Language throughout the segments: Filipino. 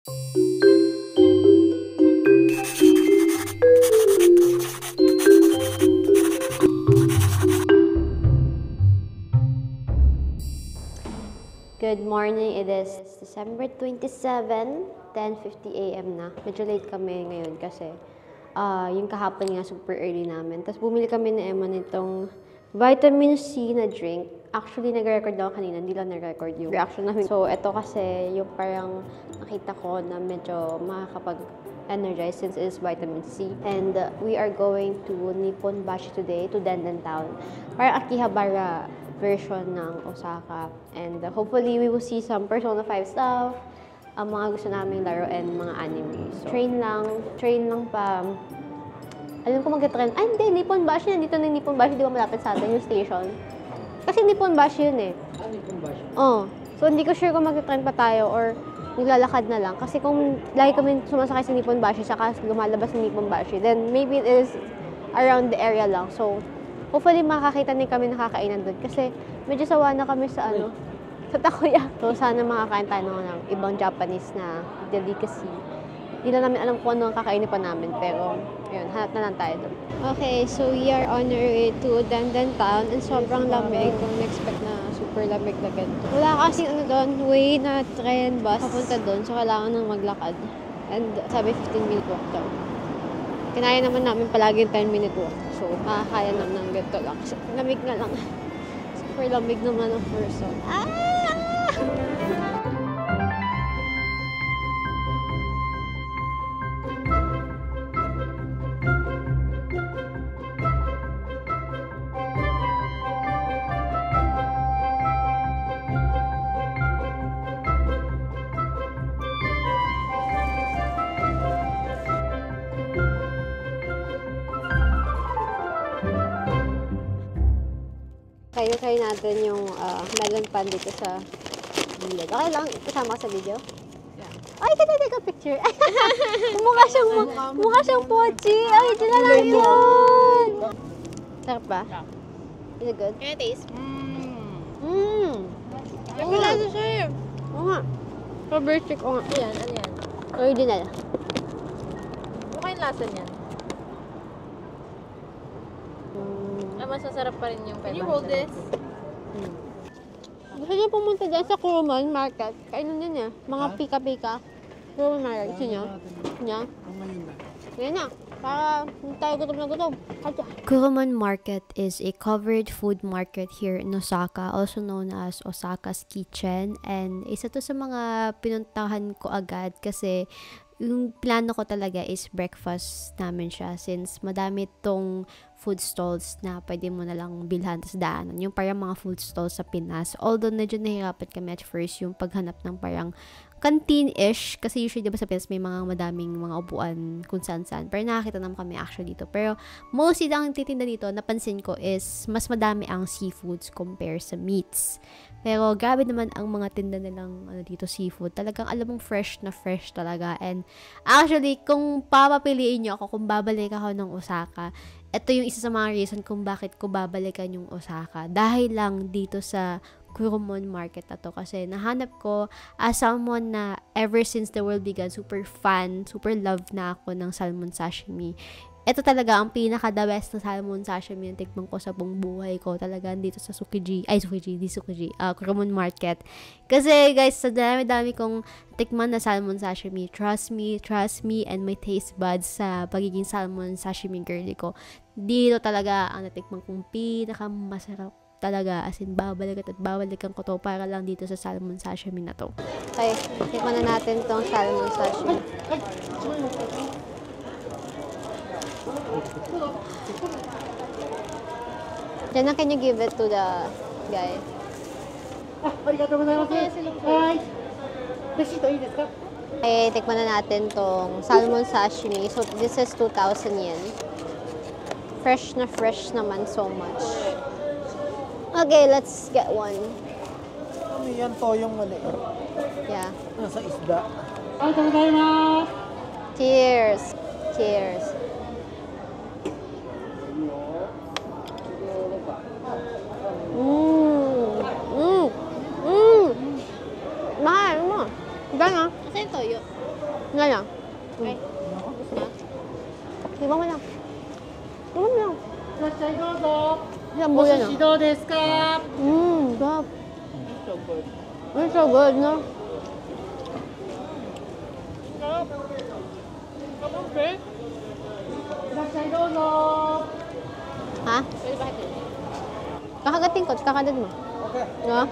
Good morning, it is December 27, 10:50 AM na. Medyo late kami ngayon kasi yung kahapon nga super early namin. Tapos bumili kami ni Emma nitong vitamin C na drink. Actually, nag-record ako kanina, hindi lang nag-record yung reaction namin. So, ito kasi yung parang nakita ko na medyo makakapag-energize since it is vitamin C. And we are going to Nippon Bashi today, to Denden Town. Parang Akihabara version ng Osaka. And hopefully, we will see some Persona 5 stuff, mga gusto namin laro, and mga anime. So, train lang pa. Alam ko mag-trend. Ay, hindi, Nippon Bashi. Nandito na yung Nippon Bashi, di ba malapit sa atin yung station? Kasi Nippon Bashi yun eh. Nippon Bashi? Oo. So, hindi ko sure kung mag-trend pa tayo or naglalakad na lang. Kasi kung lagi kami sumasakay sa Nippon Bashi, saka lumalabas ng Nippon Bashi, then maybe it is around the area lang. So, hopefully makakita din kami nakakainan doon. Kasi medyo sawa na kami sa sa takoya. So, sana makakain tayo ng ibang Japanese na delicacy. Hindi na namin alam kung ano ang kakainin pa namin, pero yun, hanap na lang tayo doon. Okay, so we are on our way to Denden Town and sobrang lamig. Kung na-expect na super lamig na ganito. Wala kasing doon, way na train, bus, papunta doon, so kailangan nang maglakad. And sabi 15-minute walk daw. Kinaya naman namin palagi yung 10-minute walk. So, makakaya naman ng ganito lang. Kasi lamig na lang. Super lamig naman ang person. Try natin yung melon pan dito sa gilid. Okay lang, kasama ka sa video? Yeah. Ay, can I take a picture? mukha siyang pochi. Ay, dyan na lang yun. Sarap ba? Is it good? Can I taste? Ay, wala na siya eh. Oo nga. Strawberry stick ko nga. Ano yan? Original. Mukha yung lasa niyan. Mas masarap pa rin yung 500. Can you hold this? Gusto niyo pumunta dyan sa Kuruman Market. Kainan din niya. Mga pika-pika. Kuruman Market. Gusto niyo? Niya? Ngayon na. Para hindi tayo gutom na gutom. Kuruman Market is a covered food market here in Osaka, also known as Osaka's Kitchen. And isa to sa mga pinuntahan ko agad kasi yung plano ko talaga is breakfast namin siya since madami tong food stalls na pwede mo na lang bilhan sa daanan. Yung parang mga food stalls sa Pinas. Although medyo nahirapan kami at first yung paghanap ng parang canteen-ish. Kasi usually diba sa Pinas may mga madaming mga upuan kung saan-saan. Pero nakakita naman kami actually dito. Pero mostly ang titinda dito, napansin ko is mas madami ang seafoods compare sa meats. Pero grabe naman ang mga tinda nilang dito seafood. Talagang alam mong fresh na fresh talaga. And actually, kung papapiliin nyo ako kung babalik ako ng Osaka, ito yung isa sa mga reason kung bakit ko babalikan yung Osaka. Dahil lang dito sa Kurumon Market na to. Kasi nahanap ko as someone na ever since the world began, super fan, super love na ako ng salmon sashimi. Ito talaga ang pinaka-the best na salmon sashimi na tikman ko sa buong buhay ko. Talaga dito sa Kurumon Market. Kasi guys, sa dami-dami kong tikman na salmon sashimi, trust me, and my taste buds sa pagiging salmon sashimi girly ko. Dito talaga ang natikman kong pinaka-masarap talaga. As in, babalikan ko to para lang dito sa salmon sashimi na to. Okay, tikman na natin tong salmon sashimi. Jenna, can you give it to the guy? Okay, tikman na natin tong salmon sashimi. So, this is 2,000 yen. Fresh naman so much. Okay, let's get one. Ano yan? Toyong mali. Yeah. Nasa isda. Cheers! Cheers! Mahal mo. Gano'n? Kasi yung toyo. Nga lang. Ay. Iba mo lang. Iba mo lang. Isang bulan na. Sarap. It's so good, no? Ha? Kakagating ko, kakadad mo. Okay. No?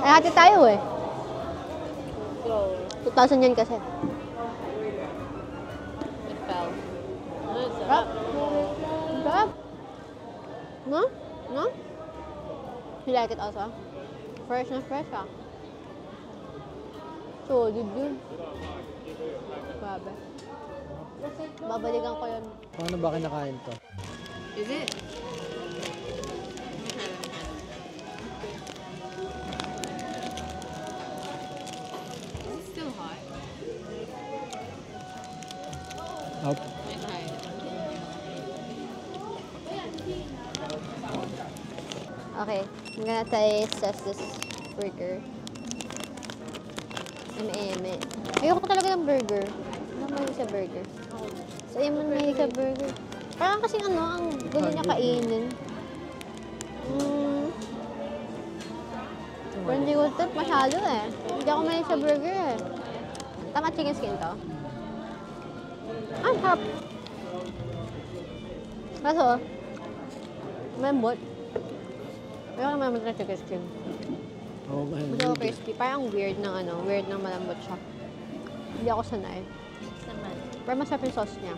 Ay, hati tayo eh. 2,000 yan kasi. It fell. Sarap. Sarap. No? No? You like it also? Fresh na fresh ah. Solid yun. Grabe. Babalikan ko yun. Paano ba kinakain to? Is it? It's still hot. Up. Okay, I'm gonna test this burger. Eme. Ayoko talaga ng burger. Ano mahilig sa burger? So, ayun man mahilig sa burger. Parang kasing ano, ang gulo niya kainin. Pero hindi ko ito masyado eh. Hindi ako mahilig sa burger eh. Tama chicken skin to. Ang harap. Kaso, malambot. Ayoko naman sa chicken skin. Oo, Gusto ko crispy. Parang weird ng ano, weird ng malambot siya. Hindi ako sanay. Naman. Pero masarap yung sauce niya.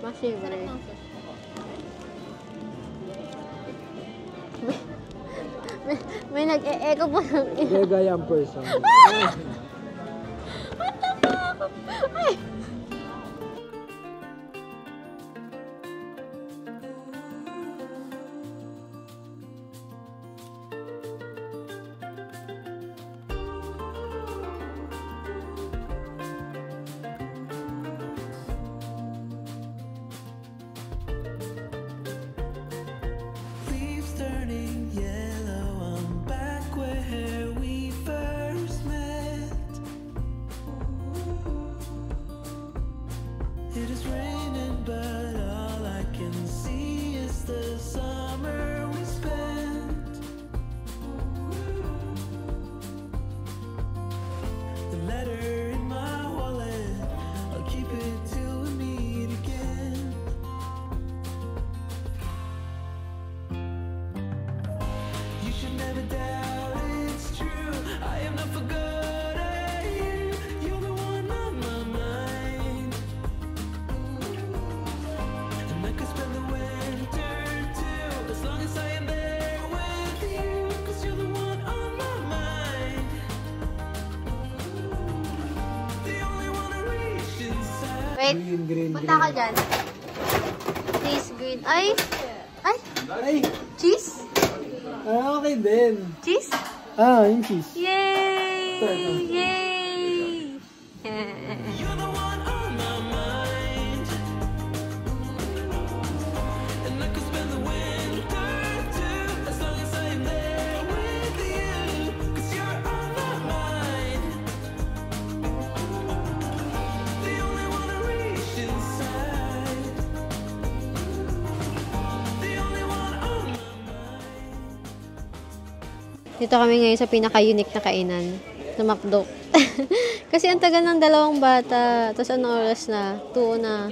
Mas savory. May nag-e-echo po ng Gaya ang person. Ay! Leaves turning yellow. I'm back where we first met. It is raining, but all I can see is the summer we spent. The letter in my wallet, I'll keep it till we meet again. You should never doubt it's true. I am not for good at you. You're the one on my mind. And I could spend the winter too, as long as I am there with you. 'Cause you're the one on my mind. The only one I reach inside. Wait, Green. punta ka dyan. Cheese green. Ay! Ay! Ay! Cheese? Okay din. Cheese? Yung cheese. Yay! Yay! You're the one on my mind. And I could spend the winter too, as long as I am there with you. 'Cause you're on my mind. The only one I reach inside. The only one on my mind. Dito kami ngayon sa pinaka-unique na kainan sa McDo. Kasi ang tagal ng dalawang bata. Tapos ano oras na? 2 na.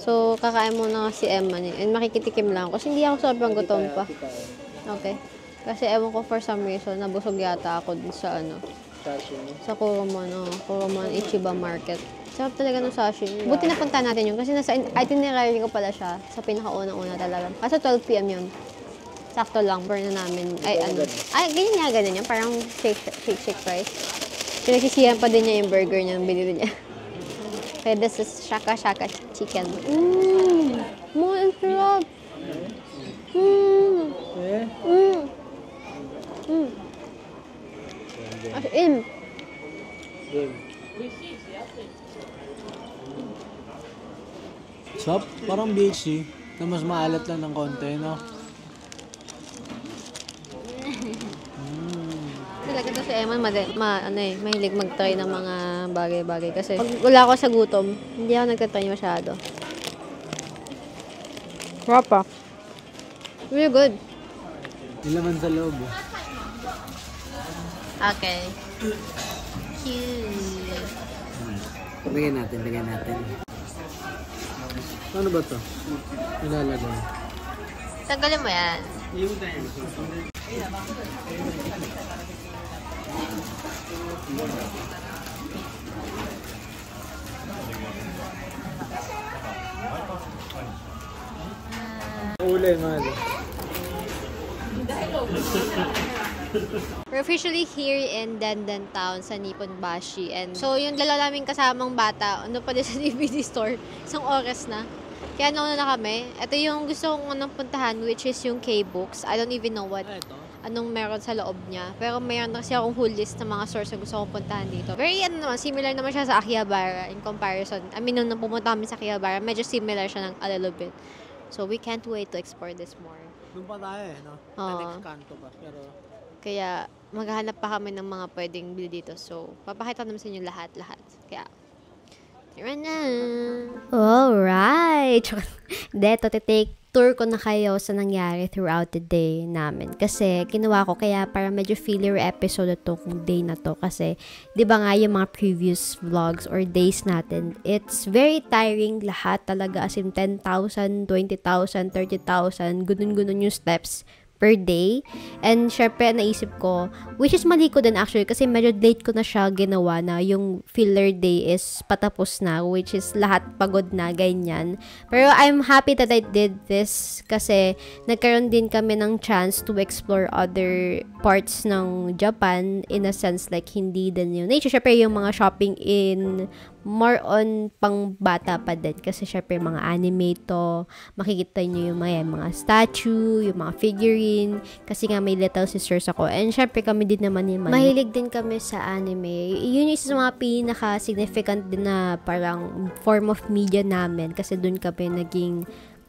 So, kakain muna si Emma. And makikitikim lang. Kasi hindi ako sobrang gutom pa. Okay. Kasi ewan ko for some reason, nabusog yata ako dun sa ano. Sa Kurumon, Kurumon Ichiba Market. Sarap talaga ng sashimi. Buti napunta natin yun. Kasi nasa itinerary ko pala siya. Sa pinakaunang-una talaga. Kasi 12 p.m. yun. Sakto lang, burn na namin. Ay, ano. Ay, ganyan yan. Parang shake price. Pinagsisihan pa din niya yung burger niya, binili niya. Okay, this is Shaka chicken. Mo, ang sarap. As in. Sarap, parang BHC na mas maalat lang ng konti, no? Nilagyan Talaga to si Emma, mahilig mag-try ng mga bagay-bagay. Kasi pag wala ako sa gutom, hindi ako nagtatry masyado. Rapa. Really good. Yung laman sa loob. Okay. Cute. Lagyan natin. Ano ba to? Nilalagay. Tanggalin mo yan. Uli, man. We're officially here in Dandan Town sa Nippon Bashi. And so, yung dalawa naming kasamang bata, ano pa din sa DVD store, isang oras na. Kaya nauna na kami. Ito yung gusto kong unang puntahan, which is yung K-Books. I don't even know anong meron sa loob niya. Pero mayroon na kasi akong whole list ng mga stores na gusto kong puntahan dito. Very, similar naman siya sa Akihabara in comparison. I mean, nung pumunta kami sa Akihabara, medyo similar siya ng a little bit. So, we can't wait to explore this more. Doon pa tayo no? Next kanto pa. Pero... Kaya, maghahanap pa kami ng mga pwedeng bili dito. So, papakita naman sa inyo lahat. Kaya, tara na! Alright! Deto, take tour ko na kayo sa nangyari throughout the day namin. Kasi, kinuha ko kaya para medyo filler episode ito kung day na to. Kasi, di ba nga yung mga previous vlogs or days natin, it's very tiring lahat talaga. As in, 10,000, 20,000, 30,000, gunun-gunun yung steps per day. And syempre, naisip ko, which is mali ko din actually, kasi medyo late ko na siya ginawa na yung filler day is patapos na, which is lahat pagod na, ganyan. Pero I'm happy that I did this kasi nagkaroon din kami ng chance to explore other parts ng Japan in a sense like hindi din yung nature. Syempre, yung mga shopping in more on pang bata pa din kasi syempre mga anime to, makikita nyo yung mga statue, yung mga figurine kasi nga may little sisters ako and syempre kami din naman yung mahilig din kami sa anime. Yun yung isa sa mga pinaka significant din na parang form of media namin kasi dun kami naging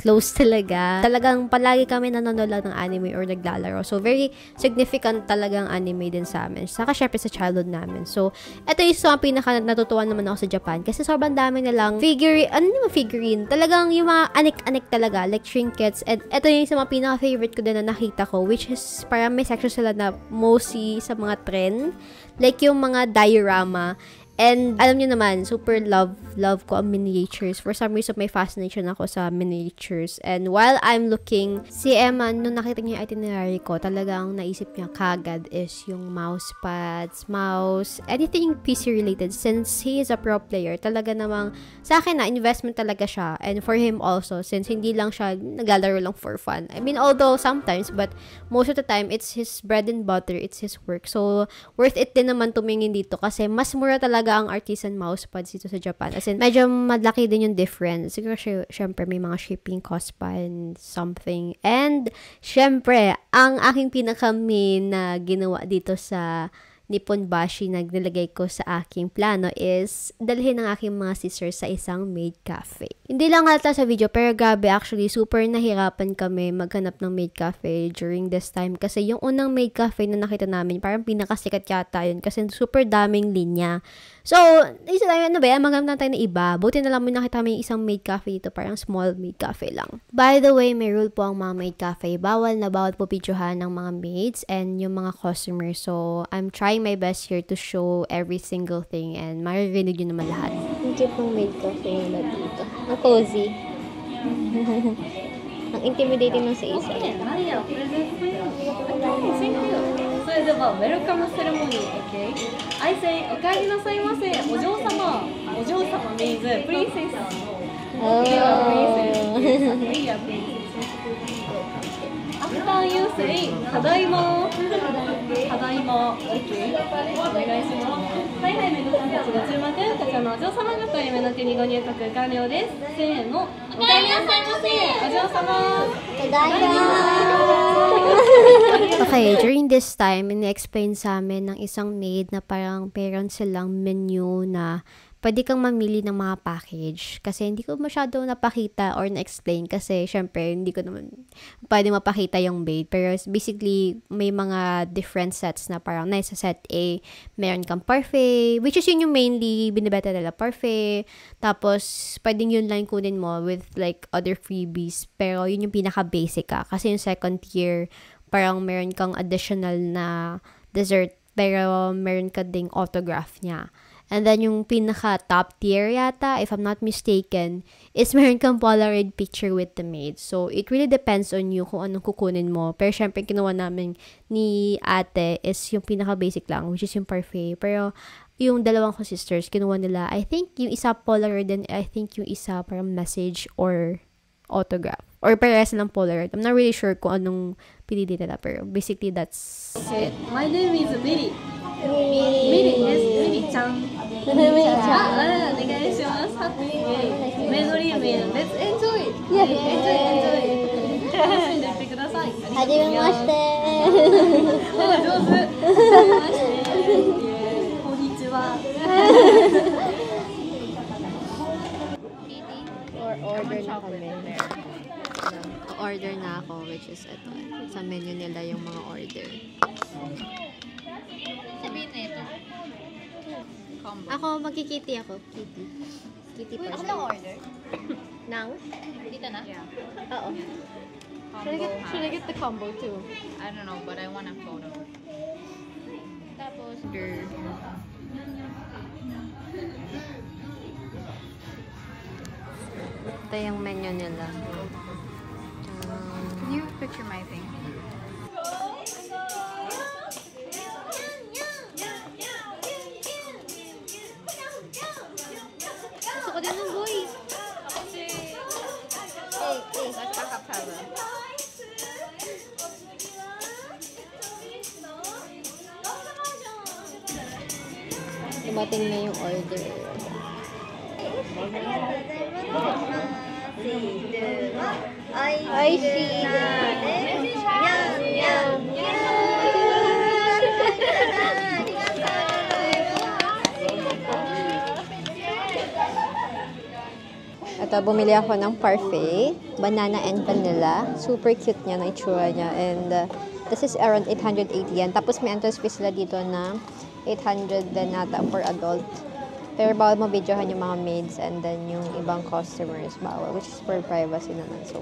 close talaga. Talagang palagi kami nanonood lang ng anime or naglalaro. So, very significant talagang anime din sa amin. Saka, syempre, sa childhood namin. So, ito yung sa pinaka natutuwa naman ako sa Japan. Kasi sobrang dami na lang figurine. Ano yung figurine? Talagang yung mga anik-anik talaga. Like trinkets. And ito yung sa mga pinaka-favorite ko din na nakita ko. Which is, parang may section sila na mostly sa mga trend. Like yung mga diorama. And, alam niyo naman, super love ko ang miniatures. For some reason, may fascination ako sa miniatures. And while I'm looking, si Emma, nung nakita niya yung itinerary ko, talagang naisip niya kagad is yung mouse pads, mouse, anything PC-related. Since he is a pro player, talaga namang, sa akin na, investment talaga siya. And for him also, since hindi lang siya naglalaro lang for fun. I mean, although sometimes, but most of the time, it's his bread and butter, it's his work. So, worth it din naman tumingin dito kasi mas mura talaga ang artisan mouse pads dito sa Japan. As in, medyo malaki din yung difference. Siguro, syempre, may mga shipping cost pa and something. And, syempre, ang aking pinaka-main na ginawa dito sa Nippon Bashi na nilagay ko sa aking plano is dalhin ng aking mga sisters sa isang maid cafe. Hindi lang halata sa video, pero grabe, actually, super nahirapan kami maghanap ng maid cafe during this time. Kasi yung unang maid cafe na nakita namin, parang pinakasikat yata yun kasi super daming linya. So, isa tayo, maghanap na tayo ng iba. Buti na lang may nakita kami isang maid cafe dito, parang small maid cafe lang. By the way, may rule po ang mga maid cafe. Bawal na bawal po videohan ng mga maids and yung mga customers. So, I'm trying my best here to show every single thing and maririnig yun naman lahat. Ang cute ng maid cafe nila dito. Ang cozy. Ang intimidating ng sa isa. それではウェルカムセレモニー OK 愛船お帰りなさいませお嬢様means princess After you say ただいま OK お願いしますはいはいメイドさんたちご注目こちらのお嬢様方夢の手にご入国完了ですせーのお帰りなさいませお嬢様 Okay, during this time, ini-explain sa amin ng isang maid na parang parang silang menu na pwede kang mamili ng mga package. Kasi hindi ko masyado napakita or na-explain kasi syempre hindi ko naman pwede mapakita yung bait. Pero basically, may mga different sets na parang sa set A, meron kang parfait, which is yun yung mainly binibenta nila, parfait. Tapos, pwedeng yun lang kunin mo with like other freebies. Pero yun yung pinaka-basic ka. Kasi yung second tier, parang meron kang additional na dessert pero meron ka ding autograph niya. And then, yung pinaka-top tier yata, if I'm not mistaken, is meron kang Polaroid picture with the maid. So, it really depends on you kung anong kukunin mo. Pero, syempre, kinuha namin ni ate is yung pinaka-basic lang, which is yung parfait. Pero, yung dalawang ko sisters, kinuha nila, I think, yung isa Polaroid, and I think yung isa parang message or autograph. Or parehas lang Polaroid. I'm not really sure kung anong pinili nila. Pero, basically, that's it. My name is Miri. Miriです。ミリちゃん。お願いします。メモリーメン。Let's enjoy. Enjoy. 楽しんでいってください。はじめまして。上手。はじめまして。こんにちは。Order na kami. Order na ako, which is ito. Sa menu nila yung mga order. Ako, magkikitty ako. Kitty person. Anong order? Nang? Dito na? Yeah. Oo. Should I get the combo too? I don't know, but I want a photo. Tapos, Ito yung menu nila. can you picture my thing? Gusto ko din ng boy. Let's back up, Pablo. Dumating na yung order. I see. Ito, bumili ako ng parfait, banana and vanilla. Super cute niya na itsura niya. And this is around 880 yan. Tapos may entrance fee sila dito na 800 din nata for adult. Pero bawal mo videohan yung mga maids and then yung ibang customers bawal, which is for privacy naman. So,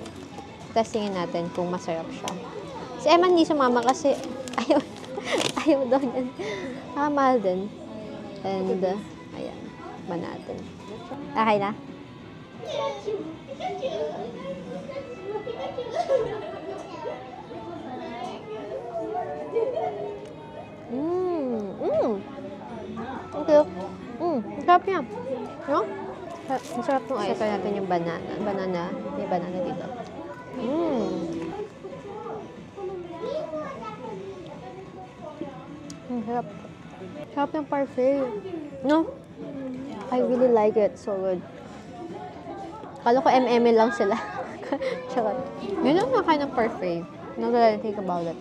testingin natin kung masarap siya. Si Emma hindi sumama kasi ayaw daw niyan. Mahal din. And, ayan, ba natin. Okay na? Okay. Sarap niya. No? Masarap nung ice. Saka natin yung banana. May banana dito. Sarap. Sarap ng parfait. No? I really like it. So good. Kala ko MM lang sila. Charot. Yun lang nakain ng parfait. Now that I think about it.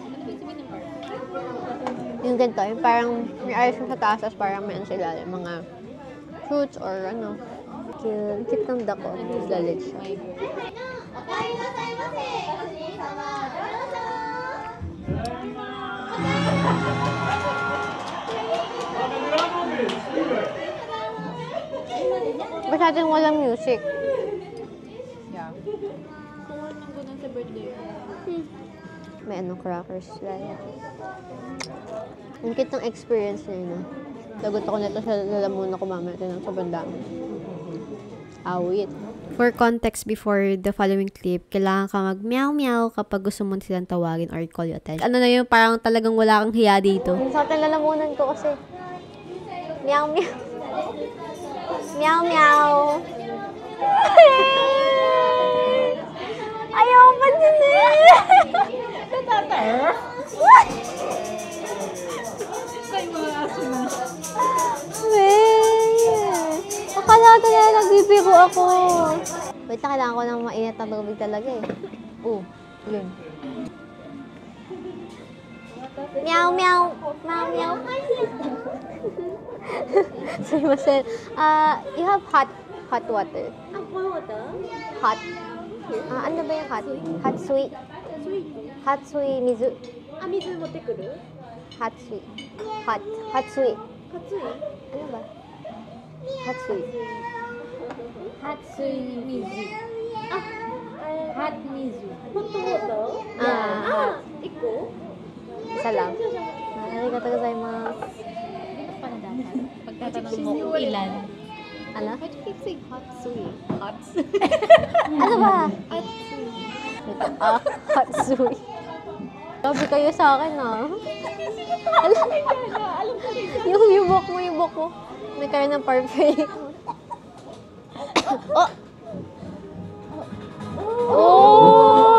Yung ganito, yung parang may ice sa taas, tapos parang may sila mga fruits or ano. Cute ng dako. Lalit siya. Masyadong walang music. Yeah. May crackers sila. Ang cute ng experience na yun. Lagot ako nito sa lalamunan ko mamaya. Ito ng sobrang dami. Awit. For context before the following clip, kailangan ka mag-meow-meow kapag gusto mo silang tawagin or call you attention. Ano na yun, parang talagang wala kang hiya dito. Sa ating lalamunan ko kasi. Meow-meow. Meow-meow. Ayaw pa din eh. Akala ko talaga nagbibiro ako. Wait, kailangan ko ng mainit na tubig talaga eh. Yun. Meow, meow. Meow, meow. Sumimasen. You have hot water. Hot. Ano ba yung hot? Hot sweet. Hot sweet mizu. Hot sweet. Hot sweet. Ano ba? Hot sweet. Hot mizu. Hot mizu. Hot. Isa lang. Arigatou gozaimasu. Dito pa na dapat. Pagtatanong mo kung ilan. Ano? Why do you keep saying hot sweet? Hot Ano ba? Hot sweet. Hot sweet. Sabi kayo sa akin, Yung yubok mo. Nagkaroon ng perfect. Oh! Oh!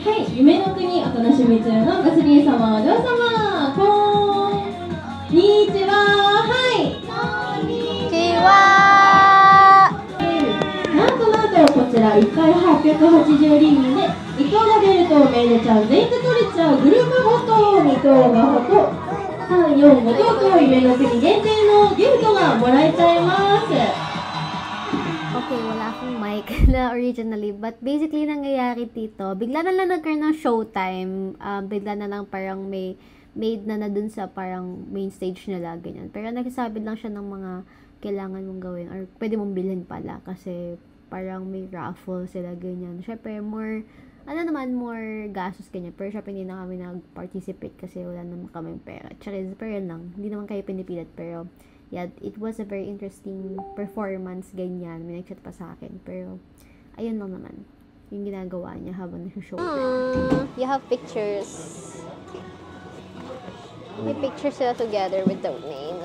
Hey, 夢の国お楽しみ中のご主人様お嬢様こんにちははいなんとこちら1回880リンギで1等が出るとメイドちゃん全員で取れちゃうグループごと2等がほと3、4、5等と夢の国限定のギフトがもらえちゃいます。 Okay, wala akong mic na originally. But basically, nangyayari dito, bigla na lang nagkaroon ng showtime. Bigla na lang parang may made na dun sa parang main stage nila, ganyan. Pero nagsasabi lang siya ng mga kailangan mong gawin or pwede mong bilhin pala kasi parang may raffle sila, ganyan. Syempre, more gastos, ganyan. Pero syempre, hindi na kami nag-participate kasi wala naman kaming pera. Tsaka, pero yun lang. Hindi naman kayo pinipilit, pero yeah, it was a very interesting performance, ganyan. May nag-chat pa sa akin. Pero, ayun lang naman. Yung ginagawa niya habang nag-show. You have pictures. May pictures sila together with the maid.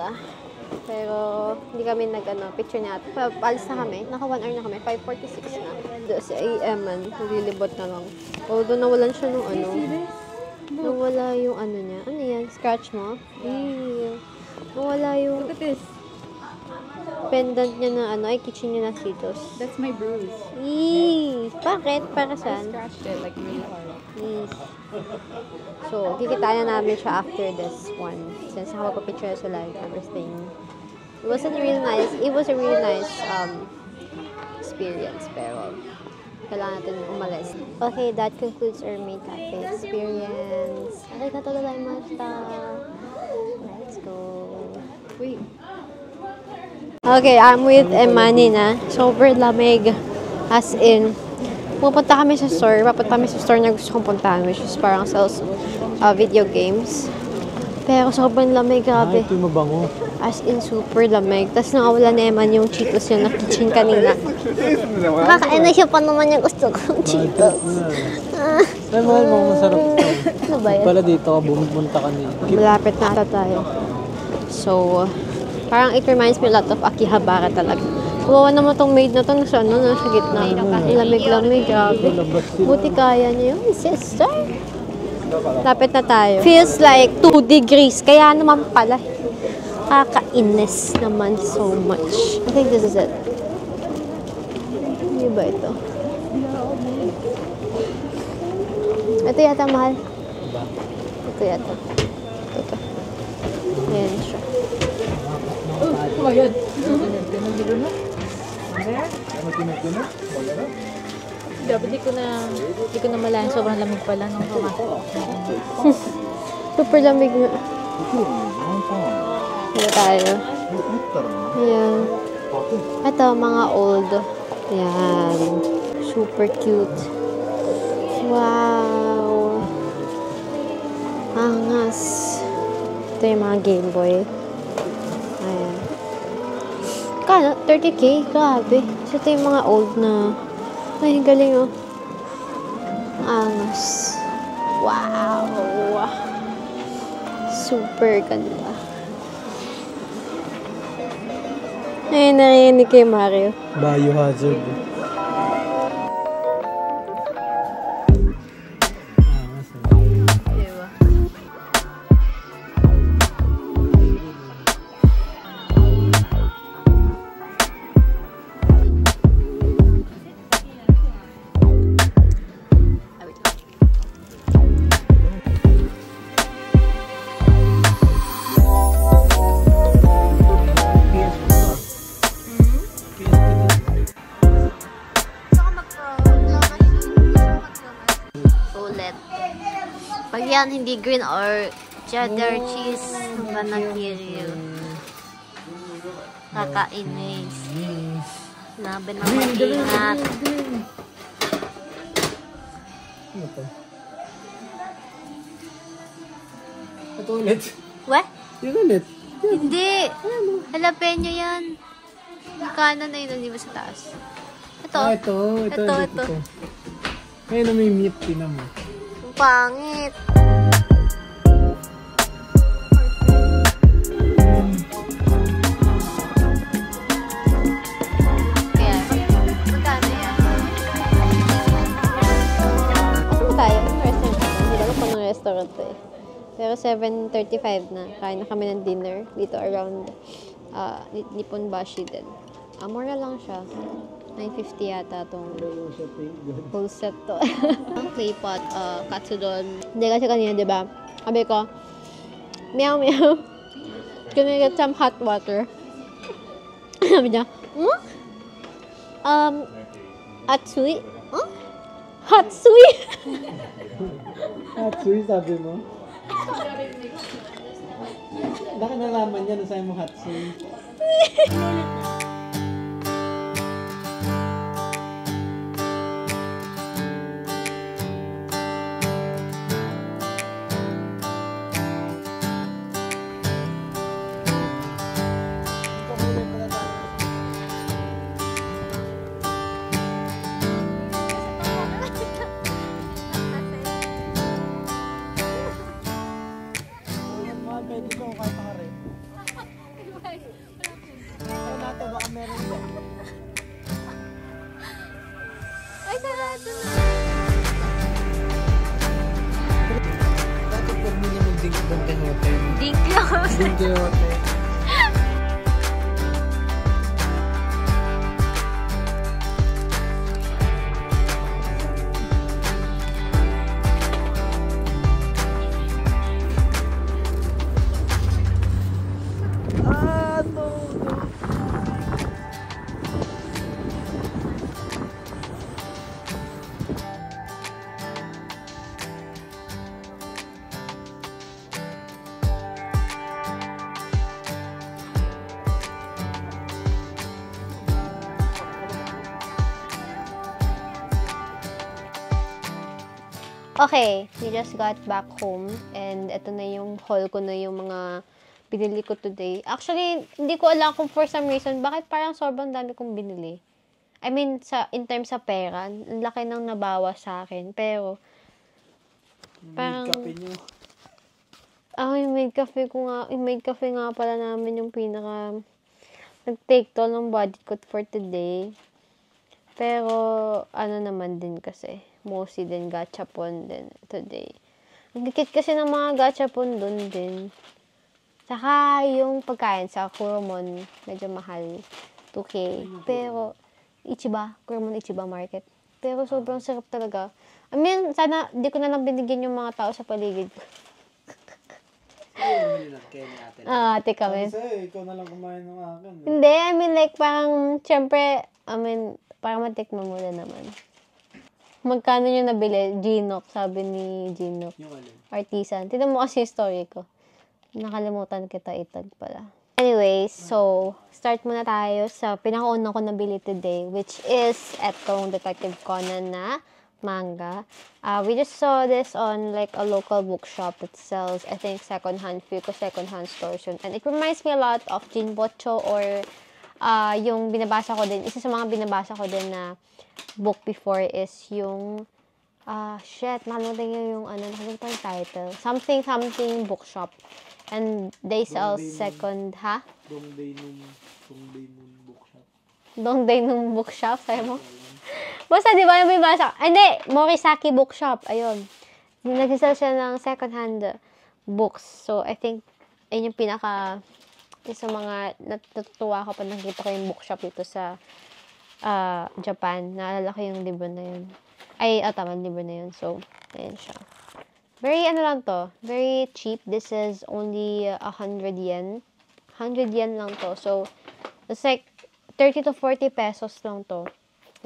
Pero, hindi kami picture niya. Paalis na kami. Naka 1 hour na kami. 5:46 na. Doon si AM, nililibot na lang. Although, nawalan siya nung nawala yung niya. Ano yan? Scratch mo? Nawala yung pendant niya na ay kitchen niya na Cheetos. That's my bruise. Bakit? Para saan? Scratched it like really hard. So, kikita na namin siya after this one. Since nakapag-picture sila and everything. It was a really nice experience. Pero, kailangan natin umalis. Okay, that concludes our Maid Cafe experience. Arigatou gozaimashita. Let's go. Wait. Okay, I'm with Emani na. Sobrang lamig. As in, pupunta kami sa store. Papunta kami sa store na gusto kong puntahan, which is parang sells video games. Pero sobrang lamig, grabe. Ito mabango. As in, super lamig. Tapos nakawala na Eman yung Cheetos niya na kitchen kanina. Nakakain na siya pa naman yung gusto kong Cheetos. Ay, mahal mo, masarap ito. Ano ba yan? Pala dito ka, bumunta ka niya. Malapit na ata tayo. So, parang it reminds me a lot of Akihabara talaga. Kawawa naman tong maid na to, nasa gitna. Lamig-lamig, grabe. Buti kaya niya yun, sister. Lapit na tayo. Feels like 2 degrees. Kaya naman pala. Kakainis naman so much. I think this is it. Hindi ba ito? Ito yata, mahal. Ito yata. Ito. Ayan siya. Oh my God. Dapat di ko na malayan. Sobrang lamig pala nung pumasok. Super lamig na. Dito tayo. Ayan. Ito, mga old. Ayan. Super cute. Wow. Angas. Ito yung mga Game Boy. Ayan. Kano? 30K? Grabe. So, ito yung mga old na. Ay, galing oh. Angas. Wow. Super ganda. Ayun, narinig kay Mario. Biohazard. yan, hindi green or cheddar cheese. Banagiri. Kakainis. Labi na mag-ingat. Ano to? Ito ulit. What? Yun ulit. Hindi. Jalapeno yan. Yung kanan na yun, hindi ba sa taas? Ito. Ah, ito. Ito. Ngayon na may meat, tinan mo. Ang pangit. Kaya, magkano yan? Saan ba tayo? Restaurant ba? Hindi lang pa ng restaurant eh. Pero 7:35 na. Kain na kami ng dinner dito around Nipponbashi din. Mura lang siya. 950 yata itong full set to. Ang clay pot, katsudon. Hindi kasi kanina, di ba? Sabi ko, meow meow. Can I get some hot water? Sabi niya, Atsui? Hatsui? Hatsui, sabi mo? Baka nalaman niya na sa'yo mo Hatsui. Pwede ko kahit pare. Ay, nato, baka meron ko. Ay, sarado na. Dapat huwag mo niya mag-dink Don Quixote. Dink lang. Don Quixote. Okay, we just got back home and ito na yung haul ko na yung mga binili ko today. Actually, hindi ko alam kung for some reason bakit parang sobrang dami kong binili. I mean, in terms sa pera, ang laki nang nabawa sa akin. Pero, parang... Kape nyo. Yung maid cafe ko nga. Yung maid cafe nga pala namin yung pinaka... Nag-take toll ng body ko for today. Pero, ano naman din kasi. Mostly din gachapon din today. Ang gigit kasi ng mga gachapon dun din. Saka yung pagkain sa Kuromon, medyo mahal. 2K. Pero, Kuromon Ichiba Market. Pero sobrang sarap talaga. I mean, sana di ko na lang binigyan yung mga tao sa paligid ko. Ate kami. Kasi ikaw na lang kumain ng akin. Hindi, I mean like parang, syempre, parang matikman mo na naman. Magkano nyo nabili? Ginok, sabi ni Ginok. Yung alin? Artisan. Tignan mo kasi yung story ko. Nakalimutan kita itag pala. Anyways, so, start muna tayo sa pinakauna ko nabili today, which is etong Detective Conan na manga. We just saw this on like a local bookshop that sells, I think, second-hand stores yun. And it reminds me a lot of Jinbocho or yung binabasa ko din, isa sa mga binabasa ko din na book before is yung nakalimutan yung nakalimutan yung title. Something bookshop. And they sell second, Dongdae nung bookshop, sabi mo? Basta, di ba yung binabasa? Hindi, Morisaki Bookshop. Ayun. Nag-sell siya ng second-hand books. So, I think, ayun yung isa mga natutuwa ko pa nakita ko yung bookshop dito sa Japan. Naalala ko yung libro na yun. Tama, libro na yun. So, ayun siya. Very, very cheap. This is only 100 yen. 100 yen lang to. So, it's like 30 to 40 pesos lang to.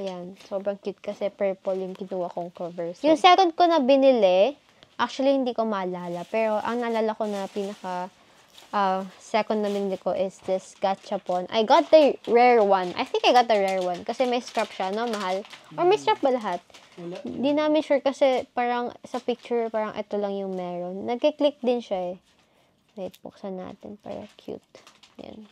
Ayan. Sobrang cute kasi purple yung kinuha kong cover. So, yung second ko na binili Actually, hindi ko maalala. Pero, ang naalala ko na pinaka second na binili ko is this gachapon. I got the rare one. I think I got the rare one. Kasi may strap siya, no? Mahal. Or may strap ba lahat? Wala. Di namin sure kasi parang sa picture, parang ito lang yung meron. Nagkiklik din siya eh. Wait, buksan natin para cute. Yan.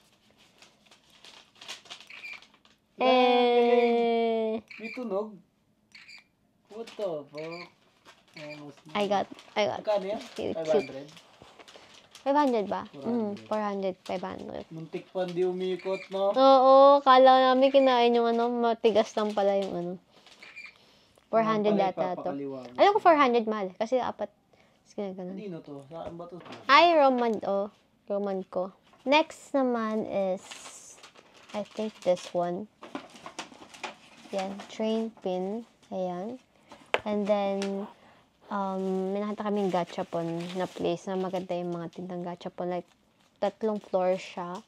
May tunog. What the fuck? Almost. I got. Magkano yan? Cute. 500? 500 ba? 400, 500. Muntik pa hindi umikot, no? Oo, kala namin kinain yung matigas lang pala yung 400 data to. Alam ko 400 mahal. Kasi apat. Ganun. Hindi to. Saan ba to? Ay, Roman ko. Next naman is, I think this one. Yan, train pin. Ayan. And then, may nakita kaming gachapon na place na maganda yung mga tindang gachapon. Like, 3 floor siya.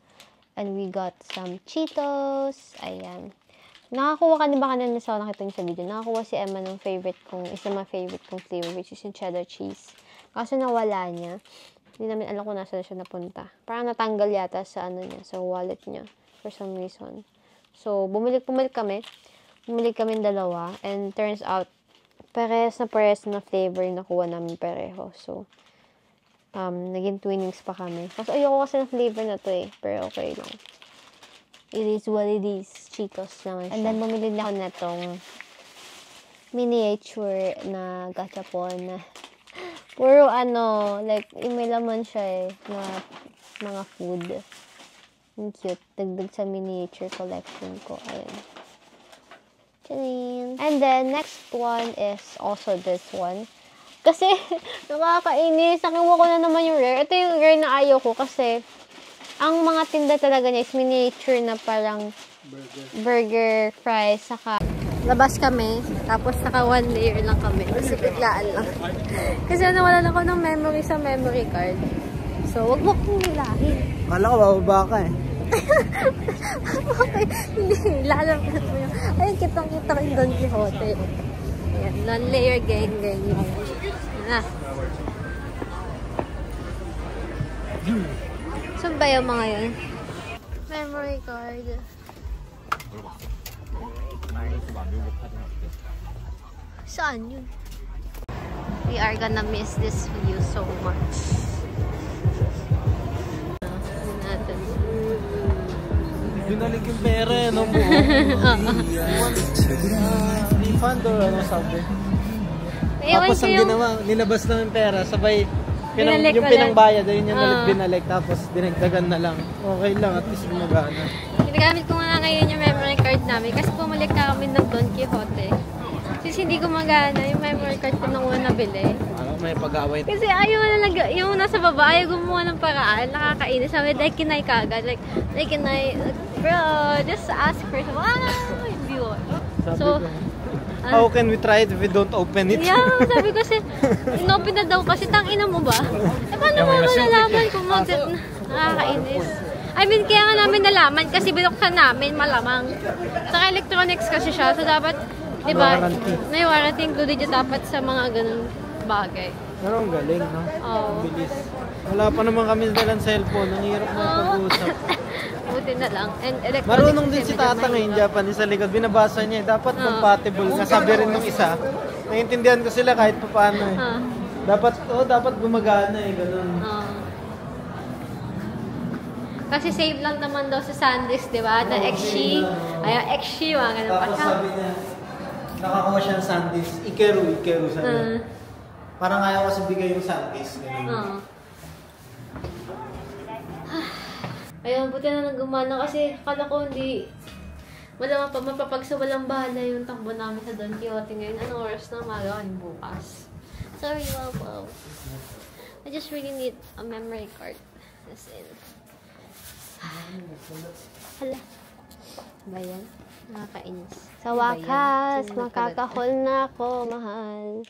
And we got some Cheetos. Ayan. Nakakuha ka na ba kanina sa nakita niyo sa video? Nakakuha si Emma ng isa ng favorite kong flavor, which is yung cheddar cheese. Kaso nawala niya. Hindi namin alam kung nasa siya napunta. Parang natanggal yata sa sa wallet niya. For some reason. So, bumili kami. Bumili kami dalawa. And turns out, parehas na flavor yung nakuha namin pareho. So, naging twinnings pa kami. Kasi ayoko kasi ng flavor na to eh. Pero okay lang. It is what it is. Cheetos naman siya. And then, bumili na ako na tong miniature na gachapon. Puro like, may laman siya eh, na mga food. Ang cute. Dagdag sa miniature collection ko. Ayun. Chanin. And then, next one is also this one. Kasi, nakakainis. Nakiwa ko na naman yung rare. Ito yung rare na ayaw ko kasi ang mga tinda talaga niya is miniature na parang burger, fries, saka labas kami, tapos naka 1 layer lang kami. Kasi biglaan lang. Kasi nawalan ako ng memory sa memory card. So, wag mo kong hilahin. Kala ko bababa ka eh. Okay, hindi. Lalabas mo yun. Ay, kitang-kita ko yung Don Quixote. Ayan, 1 layer gang. Ayan na. Saan ba yung mga yun? Memory card. Saan yun? We are gonna miss this view so much. Natin. Binalik yung pera eh, no? Refund or ano sabi? Tapos ang ginawa, nilabas lang yung pera, sabay yung pinangbayad, ayun yung binalik, tapos dinagdagan na lang. Okay lang, at least gumagana. Ginagamit ko nga ngayon yung memory card namin kasi bumalik na kami ng Don Quixote. Since hindi gumagana yung memory card ko nang una nabili. Ano, may pag-away. Kasi ayaw na yung nasa baba, ayaw gumawa ng paraan, nakakainis. Sabi, like, kinay kagad. Like, kinay, bro, just ask for some, hindi yun. So, how can we try it if we don't open it? Yeah, sabi ko kasi, inopen na daw kasi, tangina mo ba? Eh, paano mo malalaman kung nakakainis? I mean, kaya nga namin nalaman kasi binuksan namin malamang. Saka electronics kasi siya, so dapat, di ba, may warranty included yung dapat sa mga ganun bagay. Pero ang galing, no? Oo. Bilis. Wala pa naman kami dalang cellphone, ang hirap na pag-uusap. Buti na lang. And electronics. Marunong din si Tata ngayon, Japanese sa likod. Binabasa niya, dapat compatible. Nasabi rin ng isa. Naiintindihan ko sila kahit pa paano eh. Dapat gumagana eh, ganun. Kasi save lang naman daw sa SanDisk, di ba? The XShi. Ayun, XShi, mga ganun pa. Tapos sabi niya, nakakuha siya ng SanDisk. Ikeru sabi niya. Parang ayaw kasi bigay yung SanDisk. Ganun. Ayun, buti na lang gumana kasi akala ko hindi wala mapapagsawalang bahala yung takbo namin sa Don Quixote ngayon. Anong oras na magawan bukas? Sorry, wow. I just really need a memory card. As in. Hala. Ba yan? Nakakainis. Sa wakas, makakahol na ako, mahal.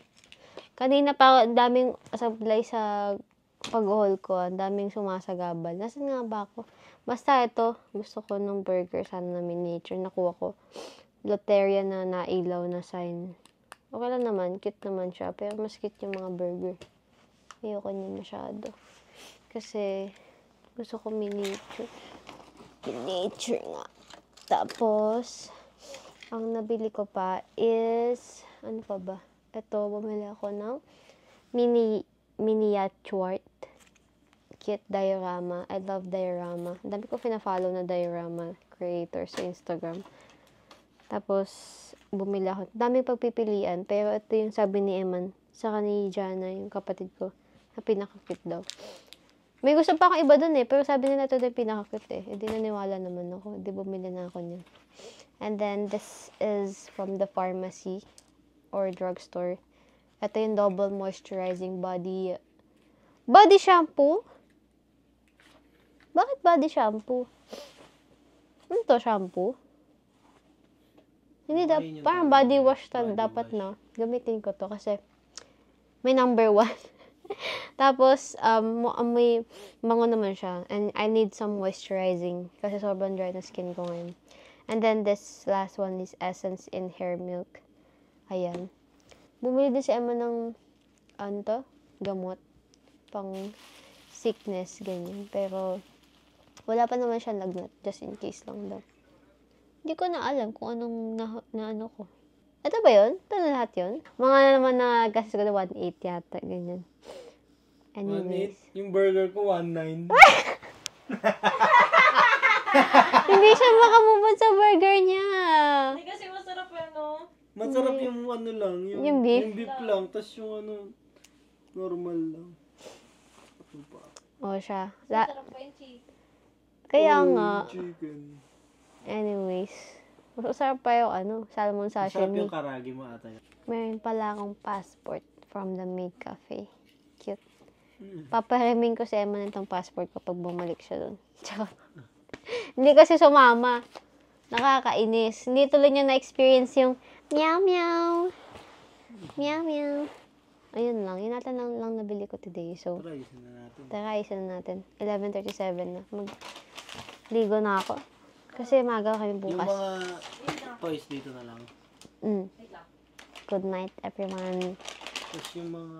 Kanina pa, daming supply sa pag-haul ko. Daming sumasagabal. Nasaan nga ba ako? Basta ito, gusto ko ng burger. Sana na miniature. Nakuha ko. Loteria na nailaw na sign. Okay lang naman. Cute naman siya. Pero mas cute yung mga burger. Ayoko niya masyado. Kasi, gusto ko miniature. Miniature nga. Tapos, ang nabili ko pa is, ano pa ba? Ito, bumili ako ng miniature. Cute diorama. I love diorama. Ang dami ko pina-follow na diorama creator sa Instagram. Tapos, bumili ako. Daming pagpipilian. Pero ito yung sabi ni Eman. Saka ni Jana, yung kapatid ko. Na pinaka-cute daw. May gusto pa akong iba dun eh. Pero sabi nila ito yung pinaka-cute eh. Hindi naniwala naman ako. Hindi bumili na ako niya. And then, this is from the pharmacy or drugstore. Ito yung double moisturizing body shampoo? Bakit body shampoo? Ano to, shampoo? Hindi parang body wash dapat na. Gamitin ko to kasi may number 1. Tapos, may mango naman siya. And I need some moisturizing kasi sobrang dry na skin ko ngayon. And then, this last one is Essence in Hair Milk. Ayan. Bumili din si Emma ng, ano to? Gamot. Pang sickness, ganyan. Pero, wala pa naman siya lagnat. Just in case lang daw. Hindi ko na alam kung anong na ano ko. Ito ba yun? Ito na lahat yun? Mga naman na gastos ko na 1.8 yata. Ganyan. Anyways. 1.8? Yung burger ko, 1.9. Hindi siya makamubod sa burger niya. Hindi kasi masarap yan, no? Masarap yung ano lang. Yung beef? Yung beef lang. Tapos yung ano, normal lang. Ano pa? O siya. Masarap pa yung chicken. Kaya nga. Chicken. Anyways. Mas masarap pa yung ano, salmon Masarap sashimi. yung karagi mo ata. Meron pala akong passport from the Maid Cafe. Cute. Papahimin ko sa Emma nitong passport kapag bumalik siya doon. Hindi kasi sumama. Nakakainis. Hindi tuloy niya na-experience yung meow meow. Meow meow. Ayun lang. Yun natin lang nabili ko today. So, tara, isa na natin. 11:37 na. Ligo na ako. Kasi maga kami Yung bukas. mga toys dito na lang. Good night, everyone. Tapos yung mga